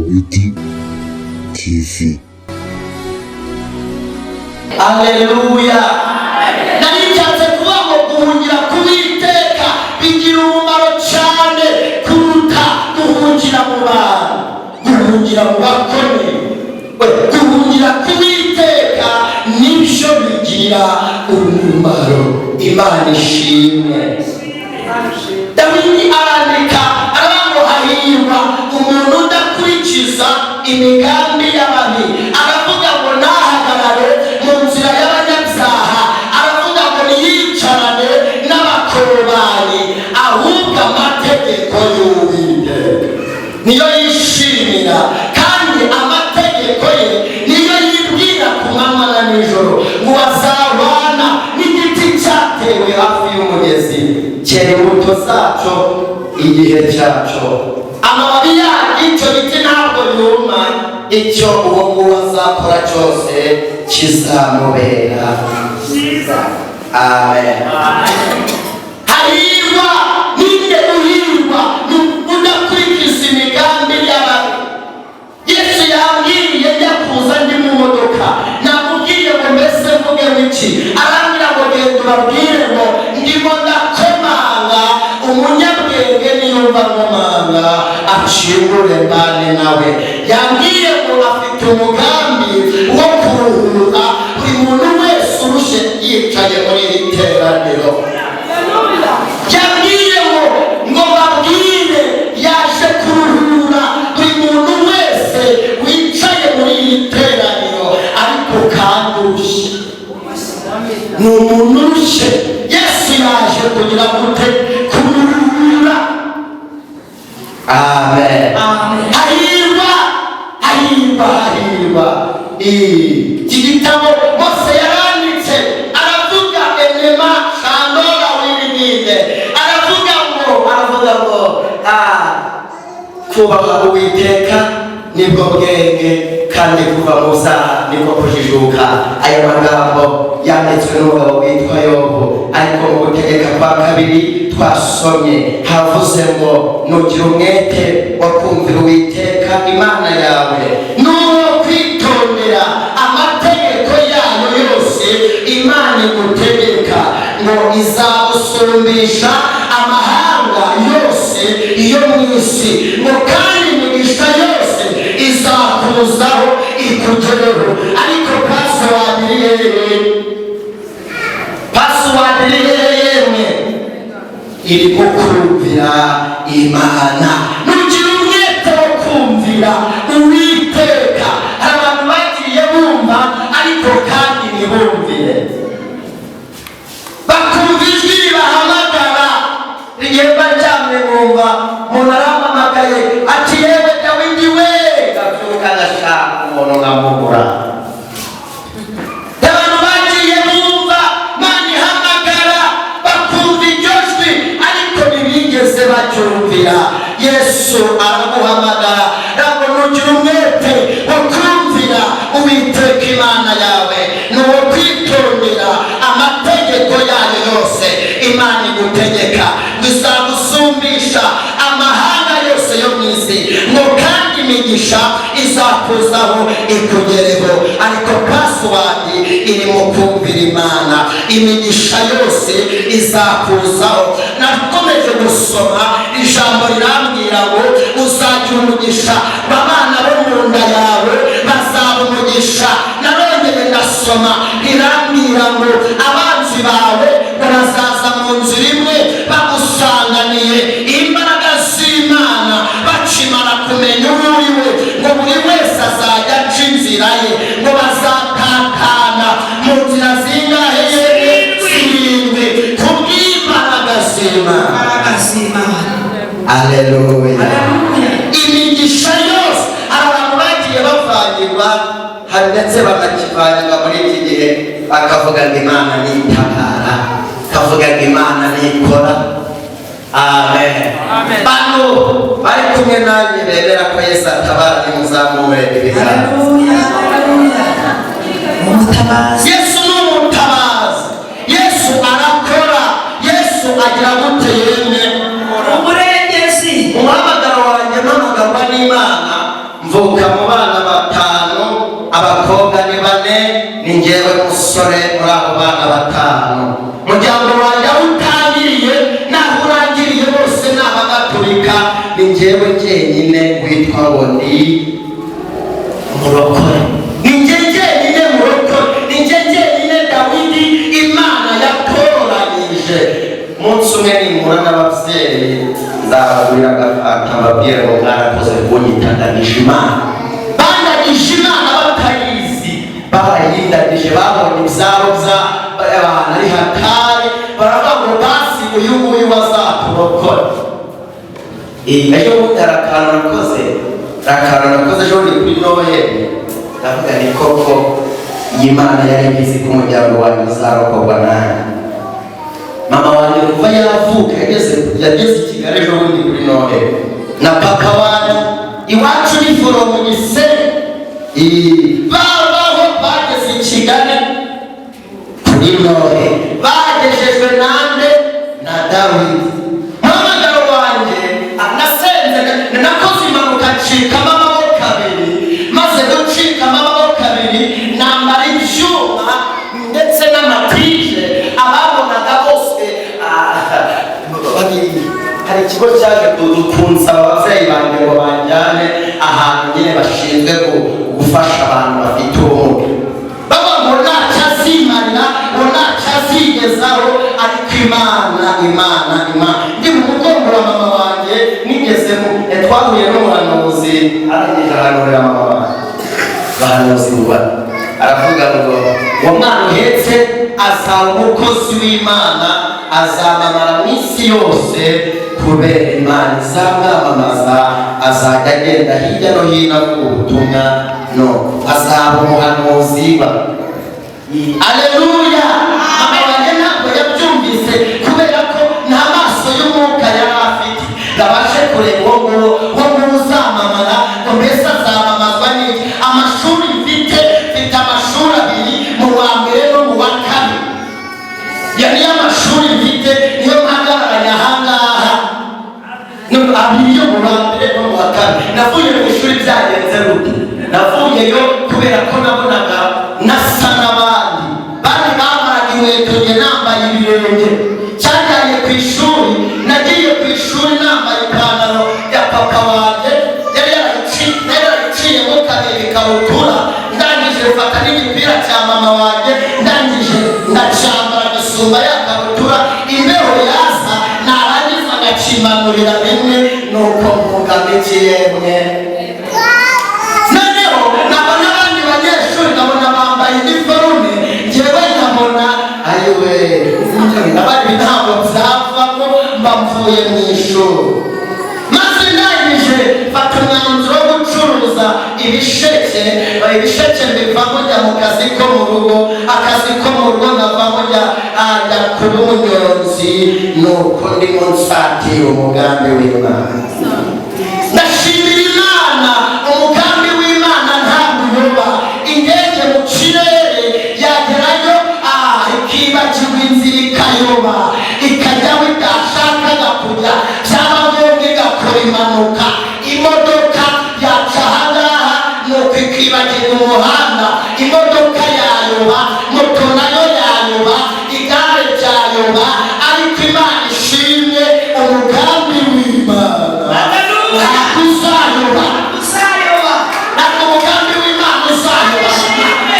Dawidi TV. Haleluya. Naricyatse kuba ngo guhungira kubiteka bigira umumaro cyane kuruta guhungira mu bantu, guhungira mu bakone. Guhungira kubiteka nibyo bigira umumaro. Imana ishimwe. Dawidi arandika aravuga hahirwa umuntu udakurikiza imigambi y'ababi, aravuga ngo nahagarare mu nzira y'abanyabyaha, aravuga ngo niyicarane n'abakobanyi, ahubwo amategeko y'Uwiteka niyo yishimira, kandi amategeko ye niyo yibwira ku manywa na nijoro, ngo azabana n'igiti cyatewe hafi y'umugezi cyera imbuto zacyo igihe cyacyo, amababi y'icyo giti ntabwo yuma, icyo uwo nguwo azakora cyose kizamubera cyiza. Amen. Hahirwa ninde uhirwa udakurikiza imigambi y'ababi. Yesu yambwiye njya kuza ndi mu modoka, namubwiye ngo mbese mvuge iki, arambwira ngo genda ubabwire ngo ndimo ndakomanga, umunyabwenge niyumva nkomanga acibure mbane nawe. Yambwiye ngo afite umugambi wo kuruhura buri muntu wese urushe yicaye muri iri teraniro. Yambwiye ngo babwire yaje kuruhura buri muntu wese wicaye muri iri teraniro, ariko kandi urushe ni umuntu urushe. Yesu yaje kugira ngo kuruhura. Amen. Hahirwa, hahirwa, hahirwa. Iki gitabo Mose yaranditse aravuga enema shandora w'ibiginde, aravuga ngo kubaha Uwiteka nibwo bwenge, kandi kuva mu byaha nibwo kujijuka. Aya magambo yanditswe n'umugabo witwa Yobu, ariko mu gutegeka kwa kabiri twasomye havuze ngo nugira umwete wo kumvira Uwiteka Imana yawe, n'uwo kwitondera amategeko yayo yose Imana igutegeka, ngo izagusumbisha amahanga yose yo mu isi, ngo kandi imigisha yose izakuzaho ikugereho. Ariko password yemwe iri mu kumvira Imana. Nugira umwete wo kumvira Uwiteka. Hari abantu bagiye bumva ariko kandi ntibumvire, bakumva ijwi ribahamagara, rigiye baryamye bumva umuntu arahamagaye ati yewe Dawidi we, gabyuka agashaka umuntu nkamugura. Abantu bagiye bumva Imana ihamagara, bakumva iryo jwi ariko ntibigeze bacyumvira. Yesu araguhamagara ntabwo nugira umwete wo kumvira Uwiteka Imana yawe, n'uwo kwitondera amategeko yayo yose Imana igutegeka, bizagusumbisha amahanga yose yo mu isi, ngo kandi imigisha izakuzaho ikugereho. Ariko password iri mu kumvira Imana, imigisha yose izakuzaho. Nakomeje gusoma ijambo rirambwira ngo uzagira umugisha, abana bo mu nda yawe bazaba umugisha. Narongeye ndasoma rirambwira ngo abanzi bawe barazaza mu nzira imwe bagusanganiye, imbaraga z'Imana bakimara kumenya uwo uriwe, ngo buri wese azajya aca inzira ye, ngo bazatatana mu nzira zingahe? Zirindwi, kubw'imbaraga z'Imana. Haleluya. Imigisha yose abantu bagiye bavangirwa, hari ndetse bakakivangirwa muri iki gihe, bakavuga ngo Imana nitabara, bakavuga ngo Imana nikora. Amen. Bano bari kumwe nanjye bemera ko Yesu atabara, nimuzamure ibiganza. Yesu ni umutabazi, Yesu arakora, Yesu agira gute yemwe umurengezi. Umuhamagaro wanjye mpamagarwa n'Imana mvuka mu bana batanu, abakobwa ni 4, ni njyewe musore muri abo bana batanu. Umuryango wanjye utangiriye naho urangiriye bose ni Abagatolika, ni njyewe jyenyine witwa ngo ni murokore. Ni njye jyenyine murokore, ni njye jyenyine Dawidi Imana yatoranyije. Umunsi umwe nimura n'ababyeyi nzababwira agafata mbabwire ngo mwarakoze kunyita ndagije Imana. Bandagije Imana batayizi, barayindagije, babonye ibyabo by'abantu ari hatari, baravuga ngo basi uyu nguyu wazaturokora. Ejo bundi akantu nakoze ejo bundi kuri Noheli, ndavuga ni koko iyi Mana yari izi ko umuryango wanjye uzarokorwa nanjye. Mama wanjye kuva yavuka yageze i Kigali ejo bundi kuri Noheli, na papa wanjye iwacu ni Foromo Gisele, babaho bageze i Kigali kuri Noheli, bagejejwe nande na Dawidi. Muhamagaro wanjye nasenze, nakoze impanuka ncikamo amaboko abiri, maze gucikamo amaboko abiri nambara ibyuma ndetse n'amatije. Ababonaga bose hari ikigo cyaje kunsaba ababyeyi banjye ngo banjyane ahantu nyine bashinzwe gufasha abantu bafite ubumuga. Baba ngo ntacyo azimarira, ngo ntacyo azigezaho, ariko Imana ndi mu mugongo wa mama wanjye nigezemo. Twahuye n'umuhanuzi arangije ahanurira mama wanjye, bahanuzi aravuga ngo uwo mwana uhetse azaba umukozi w'Imana, azamamara mu isi yose kubera Imana izamwamamaza, azajya agenda hirya no hino avuga ubutumwa, azaba umuhanuzi. Aleluya! Mama wanjye ntabwo yabyumvise kubera ko nta maso y'umwuka yari afite ngabashe kureba uwo nguwo uzamamara, ngo mbese azamamazwa n'iki. Amashuri mfite amashuri abiri, mu wa mbere no mu wa kabiri. Yani amashuri mfite niyo mpagararanye ahangaha, abiri yo mu wa mbere no mu wa kabiri. Navuye mu ishuri byagenze gute? Navuyeyo kubera ko nabonaga nasa n'abandi bamaraga inkweto njye nambaye ibirenge. Cyajyanye ku ishuri, nagiye ku ishuri nambaye ipantaro ya papa wanjye, yari yarayiciyemo kabiri ikabutura. Ndangije mfata n'igipira cya mama wanjye, ndangije ndacambara gisumba ya kabutura. Imbeho yaza narangiza ngacimanurira rimwe, nuko mvuganikiye mwe. Noneho nabona abandi banyeshuri, nkabona bambaye iniforume, njyewe nkabona ayiwe abandi ntabwo byavamo, mba mvuye mu ishuri. Maze ndangije mfata umwanzuro wo gucuruza ibisheke mbivamo njya mu kazi ko mu rugo, akazi ko mu rugo nkavamo njya kuba umunyonzi. Nuko ndimo nsatira umugambi w'Imana. Ndashimira Imana, umugambi w'Imana ntabwo uyoba. Indege mu kirere yagerayo ikibagirwa inzira ikayoba, ikajya aho idashakaga kujya, cyangwa ngombwa igakora impanuka. Imodoka yaca ahangaha, nuko ikibagirwa umuhanda, imodoka yayoba, moto nayo yayoba, igare ryayoba. Ariko Imana ishimwe, umugambi w'Imana uzayoba. Ntabwo umugambi w'Imana uzayoba,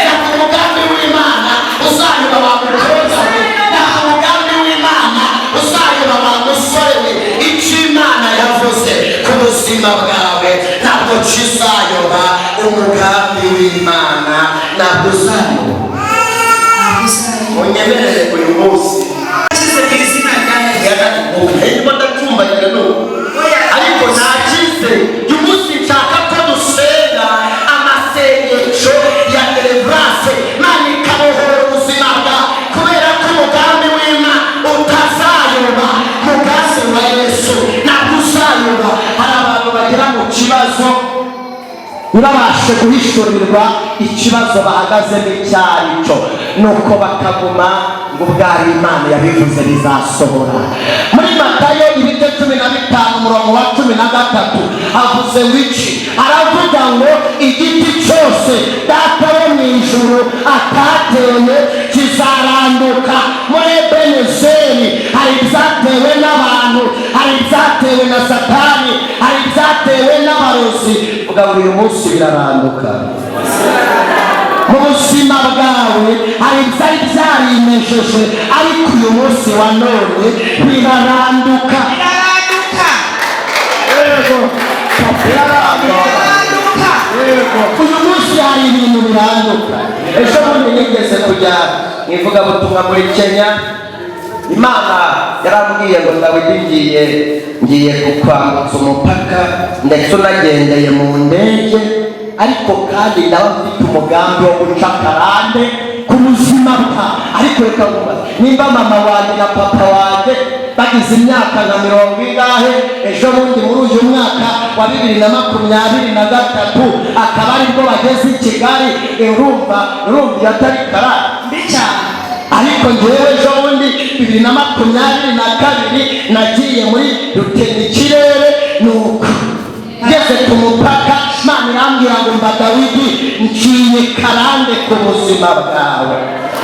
ntabwo umugambi w'Imana uzayoba wa mukobwa we, ntabwo umugambi w'Imana uzayoba wa musore we. Icyo Imana yavuze ku buzima bwawe ntabwo kizayoba. Umugambi w'Imana ntabwo uzayoba. Unyemerere uyu munsi ariko ntakize uyu munsi nshaka ko dusenga amasengesho ya deliverance, Imana ikabohora ubuzima bwawe, kubera ko umugambi w'Imana utazayoba. Umugambi wa Yesu ntabwo uzayoba. Hari abantu bagera mu kibazo ntibabashe guhishurirwa ikibazo bahagazemo icyo ari cyo, nuko bakaguma ngo ubwari Imana yabivuze bizasohora. Muri Matayo ibice 15 umurongo wa 13 havuze wiki, aravuga ngo igiti cyose data wo mu ijuru atateye kizaranduka. Muri Ebenezeri hari ibyatewe n'abantu, hari ibyatewe na Satani, hari ibyatewe n'abarozi. Vuga ngo uyu munsi biraranduka. Mu buzima bwawe hari ibyari byarimejeje, ariko uyu munsi wa none biraranduka. Uyu munsi hari ibintu biranduka. Ejo bundi nigeze kujya mu ivugabutumwa muri Kenya. Imana yarambwiye ngo Dawidi ngiye kukwambutsa umupaka, ndetse unagendeye mu ndege, ariko kandi ndaba mfite umugambi wo guca karande ku buzima bwa. Ariko reka nkubaze, nimba mama wanjye na papa wanjye bagize imyaka nka 20 ejo bundi muri uyu mwaka wa 2023 akaba aribwo bageze i Kigali, urumva yatari karande cyane. Ariko njyewe ejo bundi 2022 nagiye muri Rutemikirere, nuko ngeze ku mupaka Imana irambwira ngo mba Dawidi nciye karande ku buzima bwawe.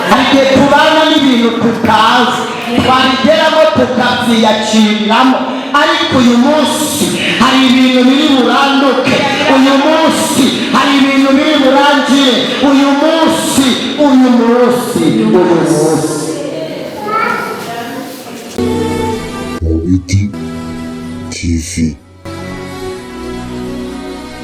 Hari igihe tubana n'ibintu tutazi, twabigeramo tukabyiyakiriramo, ariko uyu munsi hari ibintu biri buranduke. Uyu munsi hari ibintu biri burangire. Uyu munsi